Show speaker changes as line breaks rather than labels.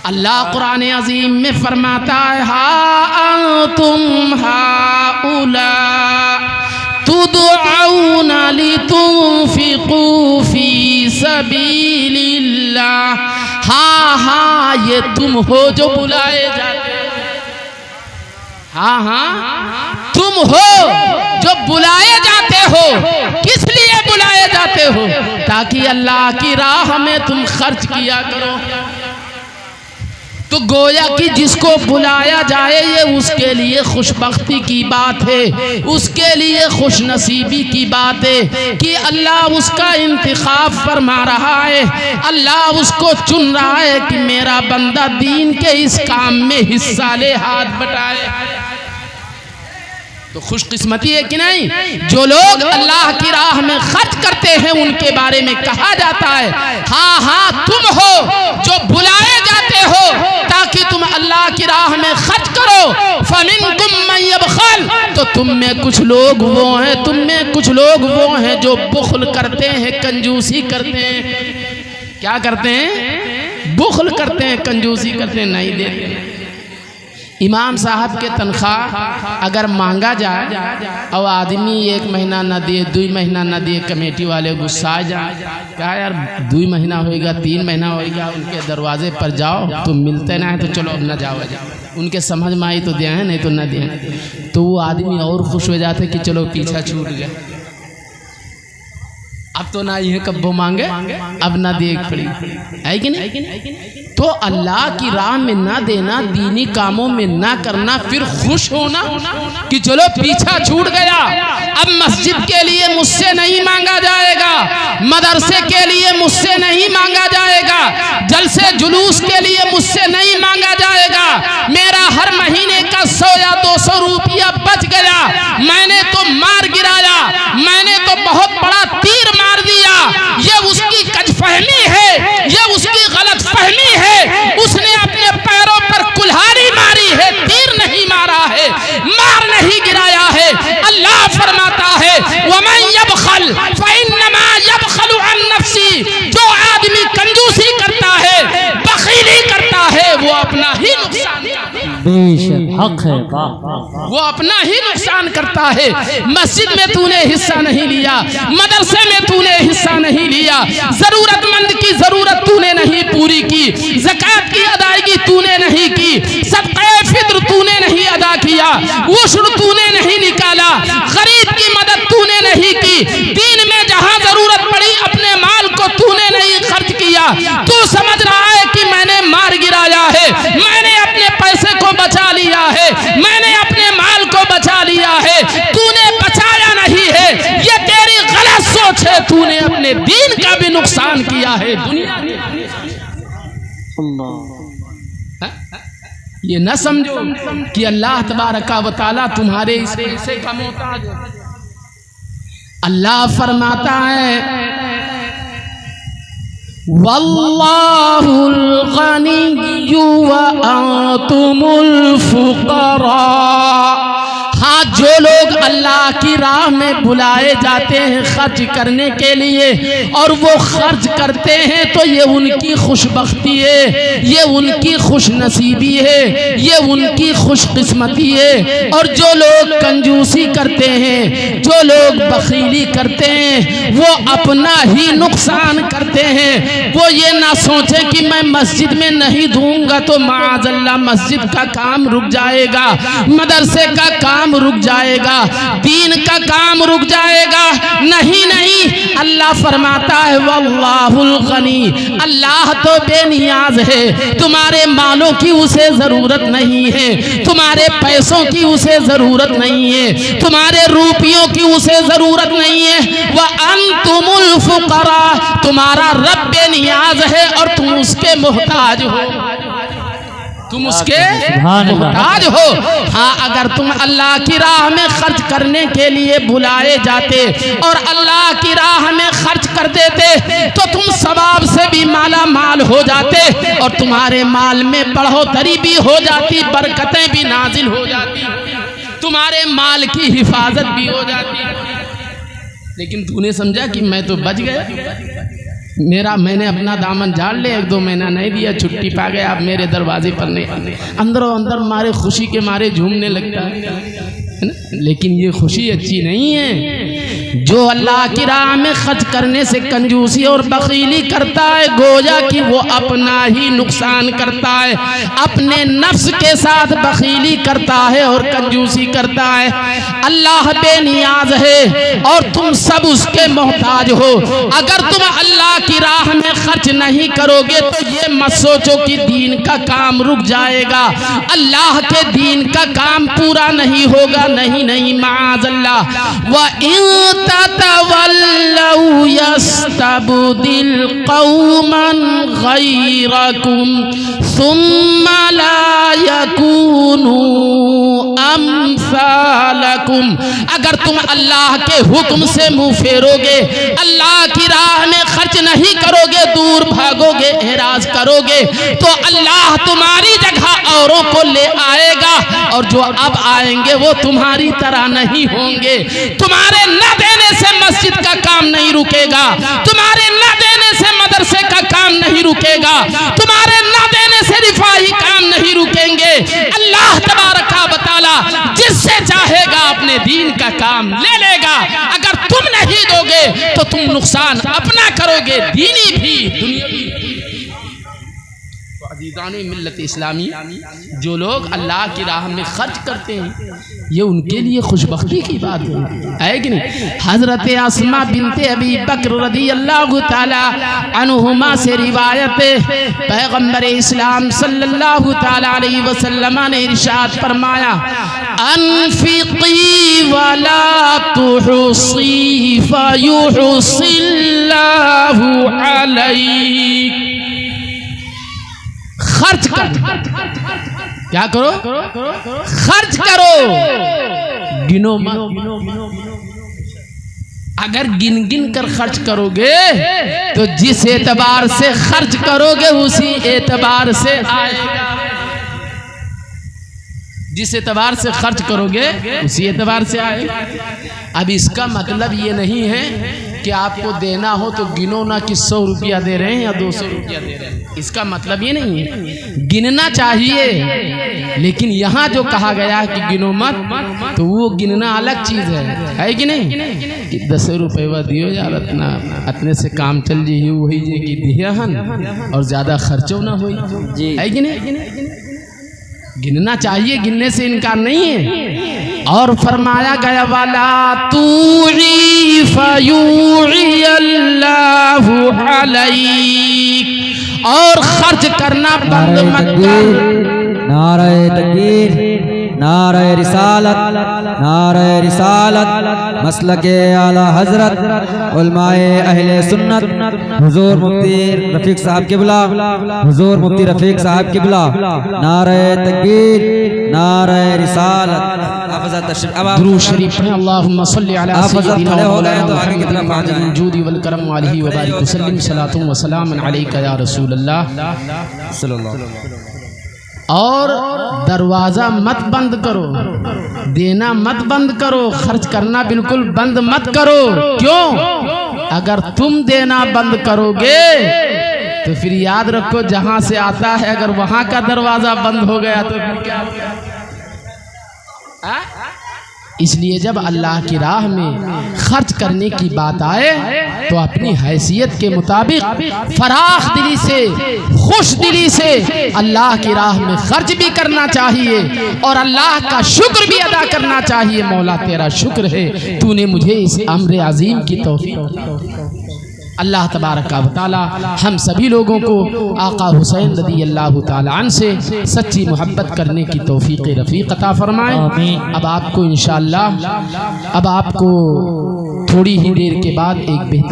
اللہ قرآن عظیم میں فرماتا ہے ہا انتم ہؤلاء تدعون لتنفقوا فی سبیل اللہ، ہاں یہ تم ہو جو بلائے جاتے ہو، ہاں تم ہو جو بلائے جاتے ہو۔ کس لیے بلائے جاتے ہو؟ تاکہ اللہ کی راہ میں تم خرچ کیا کرو۔ تو گویا کہ جس کو بلایا جائے یہ اس کے لیے خوش بختی کی بات ہے، اس کے لیے خوش نصیبی کی بات ہے کہ اللہ اس کا انتخاب فرما رہا ہے، اللہ اس کو چن رہا ہے کہ میرا بندہ دین کے اس کام میں حصہ لے، ہاتھ بٹائے۔ تو خوش قسمتی ہے کہ نہیں؟ جو لوگ اللہ کی راہ میں خرچ کرتے ہیں ان کے بارے میں کہا جاتا ہے ہاں تم ہو جو بلائے جاتے ہو تاکہ تم اللہ کی راہ میں خرچ کرو۔ فَمِنْكُمْ مَنْ يَبْخَلْ، تو تم میں کچھ لوگ وہ ہیں جو بخل کرتے ہیں، کنجوسی کرتے ہیں۔ کیا کرتے ہیں؟ بخل کرتے ہیں، کنجوسی کرتے ہیں، نہیں دیتے۔ امام صاحب کے تنخواہ اگر مانگا جائے اور آدمی 1 مہینہ نہ دیے، 2 مہینہ نہ دیے، کمیٹی والے غصہ جائے، کہا یار 2 مہینہ ہوئے گا، 3 مہینہ ہوئے گا، ان کے دروازے پر جاؤ، تو ملتے نہ ہیں تو چلو اب نہ جاؤ، ان کے سمجھ میں آئی تو دیا ہے، نہیں تو نہ دیا۔ تو وہ آدمی اور خوش ہو جاتے کہ چلو پیچھا چھوٹ گیا، اب تو نہ یہ کب وہ مانگے، اب نہ دیکھ پڑی ہے کہ نہیں؟ تو اللہ کی راہ میں نہ دینا، دینی کاموں میں نہ کرنا، پھر خوش ہونا کہ چلو پیچھا چھوٹ گیا، اب مسجد کے لیے مجھ سے نہیں مانگا جائے گا، مدرسے کے لیے مجھ سے نہیں مانگا جائے گا، جلسے جلوس کے لیے مجھ سے نہیں مانگا جائے گا، میرا ہر مہینے کا 100 یا 200 روپیہ بچ گیا، میں نے تو مار گرایا، میں نے تو بہت بڑا تیر مار دیا۔ یہ اس کی کج فہمی ہے، یہ اس کی غلط فہمی ہے، اس نے اپنے پیروں پر کلہاڑی ماری ہے، تیر نہیں مارا ہے، مار نہیں گرایا ہے۔ اللہ فرماتا ہے وَمَن يَبْخَلْ فَإِنَّمَا يَبْخَلُ عَن نَفْسِهِ، جو آدمی کنجوسی کرتا ہے، بخیلی کرتا ہے، وہ اپنا ہی نقصان کرتا ہے،
بے شک حق ہے،
وہ اپنا ہی نقصان کرتا ہے۔ مسجد میں تو نے حصہ نہیں لیا، مدرسے میں تو نے حصہ نہیں لیا، ضرورت مند کی ضرورت تو نے نہیں پوری کی، زکوٰۃ کی ادائیگی تو نے نہیں کی، صدقہ فطر تو نے نہیں ادا کیا، عشر تو نے نہیں نکالا، غریب کی مدد تو نے نہیں کی، دین میں جہاں ضرورت پڑی اپنے مال کو تو نے نہیں خرچ کیا۔ تو سمجھ رہا ہے کہ میں نے مار گرایا ہے، میں نے اپنے پیسے کو بچا لیا ہے، میں نے اپنے مال کو بچا لیا ہے، تو نے بچایا نہیں ہے، یہ تیری غلط سوچ ہے، تو نے اپنے دین کا بھی نقصان کیا ہے، دنیا کا۔ یہ نہ سمجھو کہ اللہ تبارک و تعالیٰ تمہارے اس پیسے کا محتاج ہے۔ اللہ فرماتا ہے واللہ الغنی وانتم الفقراء، ہاں جو لوگ اللہ کی راہ میں بلائے جاتے ہیں خرچ کرنے کے لیے اور وہ خرچ کرتے ہیں تو یہ ان کی خوش بختی ہے، یہ ان کی خوش نصیبی ہے، یہ ان کی خوش قسمتی ہے۔ اور جو لوگ کنجوسی کرتے ہیں، جو لوگ بخیلی کرتے ہیں، وہ اپنا ہی نقصان کرتے ہیں۔ وہ یہ نہ سوچے کہ میں مسجد میں نہیں دوں گا تو معاذ اللہ مسجد کا کام رک جائے گا، مدرسے کا کام رک جائے گا، دین کا کام رک جائے گا۔ نہیں اللہ فرماتا ہے واللہ الغنی، اللہ تو بے نیاز ہے، تمہارے مالوں کی اسے ضرورت نہیں ہے، تمہارے پیسوں کی اسے ضرورت نہیں ہے، تمہارے روپیوں کی اسے ضرورت نہیں ہے۔ وَأَنْتُمُ الْفُقَرَاءُ، تمہارا رب بے نیاز ہے اور تم اس کے محتاج ہو، تم اس کے محتاج ہو۔ ہاں اگر تم اللہ کی راہ میں خرچ کرنے کے لیے بلائے جاتے اور اللہ کی راہ میں خرچ کر دیتے تو تم ثواب سے بھی مالا مال ہو جاتے اور تمہارے مال میں بڑھوتری بھی ہو جاتی، برکتیں بھی نازل ہو جاتی، تمہارے مال کی حفاظت بھی ہو جاتی۔ لیکن تو نے سمجھا کہ میں تو بچ گیا، میں نے اپنا دامن جھاڑ لے، 1-2 مہینہ نہیں دیا، چھٹی پا گیا، آپ میرے دروازے پر نہیں آنے، اندروں اندر مارے خوشی کے مارے جھومنے لگتا ہے نا؟ لیکن یہ خوشی اچھی نہیں ہے۔ جو اللہ کی راہ میں خرچ کرنے سے کنجوسی اور بخیلی کرتا ہے، گویا کہ وہ اپنا ہی نقصان کرتا ہے، اپنے نفس کے ساتھ بخیلی کرتا ہے اور کنجوسی کرتا ہے۔ اللہ بے نیاز ہے اور تم سب اس کے محتاج ہو۔ اگر تم اللہ کی راہ میں خرچ نہیں کرو گے تو یہ مت سوچو کہ دین کا کام رک جائے گا، اللہ کے دین کا کام پورا نہیں ہوگا، نہیں معاذ اللہ۔ وَإِن تَتَوَلَّوْا يَسْتَبْدِلْ قَوْمًا غَيْرَكُمْ ثُمَّ لَا يَكُونُوا أَمْثَالَكُمْ۔ اگر تم اللہ کے حکم سے منہ پھیرو گے، اللہ کی راہ میں خرچ نہیں کرو گے، دور بھاگو گے، اعراض کرو گے، تو اللہ تمہاری جگہ اوروں کو لے آئے گا، اور جو اب آئیں گے وہ تمہاری طرح نہیں ہوں گے۔ تمہارے نہ دینے سے مسجد کا کام نہیں رکے گا، تمہارے نہ دینے سے مدرسے کا کام نہیں رکے گا، تمہارے نہ دینے سے رفاہی کام نہیں رکیں گے۔ اللہ تبارک و تعالی جس سے چاہے گا اپنے دین کا کام لے لے گا۔ اگر تم نہیں دو گے تو تم نقصان اپنا کرو گے، دینی بھی دنیاوی بھی۔ عزیزان ملت اسلامی، جو لوگ اللہ کی راہ میں خرچ کرتے ہیں یہ ان کے لیے خوش بختی کی بات ہے کہ نہیں؟ حضرت اسماء بنت ابی بکر رضی اللہ تعالی عنہما سے روایت ہے، پیغمبر اسلام صلی اللہ تعالی علیہ وسلم نے ارشاد فرمایا، انفقی ولا تحصی فیحصی اللہ علیک۔ خرچ کر، کیا کرو؟ خرچ کرو، گنو مت۔ اگر گن گن کر خرچ کرو گے تو جس اعتبار سے خرچ کرو گے اسی اعتبار سے آئے گا، جس اعتبار سے خرچ کرو گے اسی اعتبار سے آئے گا۔ اب اس کا مطلب یہ نہیں ہے کہ آپ کو دینا ہو تو گنو نہ کہ 100 روپیہ دے رہے ہیں یا 200 روپیہ دے رہے ہیں، اس کا مطلب یہ نہیں ہے۔ گننا چاہیے، لیکن یہاں جو کہا گیا کہ گنو مت، تو وہ گننا الگ چیز ہے کہ نہیں؟ کہ 10 روپیہ دیو یار، اتنے سے کام چل جائے، وہی جے کہ دیا ہن اور زیادہ خرچوں نہ ہوئی، ہے کہ نہیں؟ گننا چاہیے، گننے سے انکار نہیں ہے۔ اور فرمایا گیا وَلَا تُوعِي فَيُوعِيَ اللَّهُ عَلَيْكَ، اور خرچ کرنا بند مت کر۔
نعرہ تکبیر، نعرہ رسالت، نعرہ رسالت، مسلک اعلی حضرت علماء اہل سنت حضور مفتی رفیق صاحب قبلہ، حضور مفتی رفیق صاحب قبلہ، نعرہ تکبیر، نعرہ رسالت۔
درود شریف پڑھیں، اللہم صلی علی سیدنا مولانا الجود والکرم علیہ وبارک وسلم، صلاۃ و سلام علیک یا رسول اللہ صلی اللہ علیہ وسلم۔ اور دروازہ مت بند کرو، دینا مت بند کرو، خرچ کرنا بالکل بند مت کرو۔ کیوں؟ اگر تم دینا بند کرو گے تو پھر یاد رکھو جہاں سے آتا ہے اگر وہاں کا دروازہ بند ہو گیا تو پھر کیا ہوگا؟ اس لیے جب اللہ کی راہ میں خرچ کرنے کی بات آئے تو اپنی حیثیت کے مطابق فراخ دلی سے، خوش دلی سے اللہ کی راہ میں خرچ بھی کرنا چاہیے اور اللہ کا شکر بھی ادا کرنا چاہیے۔ مولا تیرا شکر ہے، تو نے مجھے اس امر عظیم کی توفیق دی۔ اللہ تبارک و تعالی ہم سبھی لوگوں کو آقا حسین رضی اللہ تعالی عنہ سے سچی محبت کرنے کی توفیق رفیق عطا فرمائے۔ اب آپ کو انشاءاللہ اب آپ کو تھوڑی ہی دیر کے بعد ایک بہترین